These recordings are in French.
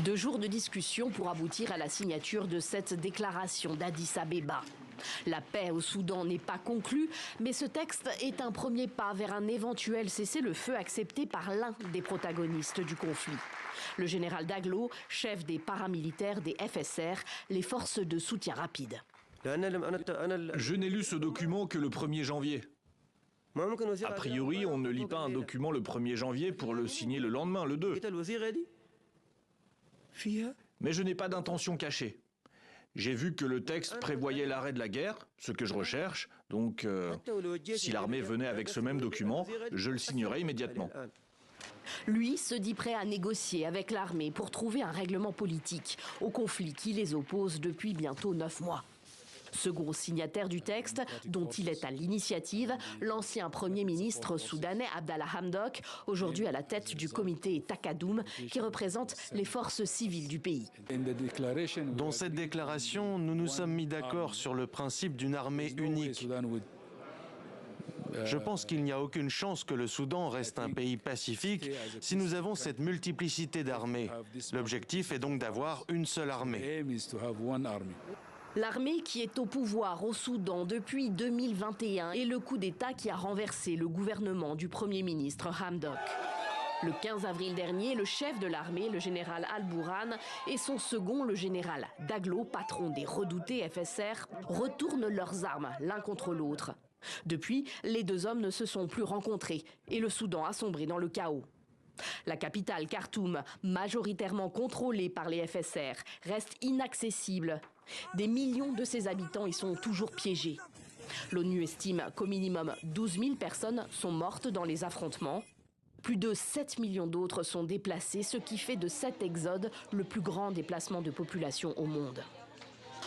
2 jours de discussion pour aboutir à la signature de cette déclaration d'Addis Abeba. La paix au Soudan n'est pas conclue, mais ce texte est un premier pas vers un éventuel cessez-le-feu accepté par l'un des protagonistes du conflit. Le général Daglo, chef des paramilitaires des FSR, les forces de soutien rapide. Je n'ai lu ce document que le 1er janvier. A priori, on ne lit pas un document le 1er janvier pour le signer le lendemain, le 2. Mais je n'ai pas d'intention cachée. J'ai vu que le texte prévoyait l'arrêt de la guerre, ce que je recherche, donc si l'armée venait avec ce même document, je le signerais immédiatement. Lui se dit prêt à négocier avec l'armée pour trouver un règlement politique au conflit qui les oppose depuis bientôt 9 mois. Second signataire du texte, dont il est à l'initiative, l'ancien Premier ministre soudanais Abdallah Hamdok, aujourd'hui à la tête du comité Takadoum, qui représente les forces civiles du pays. Dans cette déclaration, nous nous sommes mis d'accord sur le principe d'une armée unique. Je pense qu'il n'y a aucune chance que le Soudan reste un pays pacifique si nous avons cette multiplicité d'armées. L'objectif est donc d'avoir une seule armée. L'armée qui est au pouvoir au Soudan depuis 2021 et le coup d'État qui a renversé le gouvernement du Premier ministre Hamdok. Le 15 avril dernier, le chef de l'armée, le général Al-Bourhan, et son second, le général Daglo, patron des redoutés FSR, retournent leurs armes l'un contre l'autre. Depuis, les 2 hommes ne se sont plus rencontrés et le Soudan a sombré dans le chaos. La capitale, Khartoum, majoritairement contrôlée par les FSR, reste inaccessible. Des millions de ses habitants y sont toujours piégés. L'ONU estime qu'au minimum 12 000 personnes sont mortes dans les affrontements. Plus de 7 millions d'autres sont déplacés, ce qui fait de cet exode le plus grand déplacement de population au monde.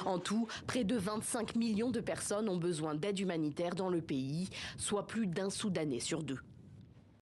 En tout, près de 25 millions de personnes ont besoin d'aide humanitaire dans le pays, soit plus d'1 Soudanais sur 2.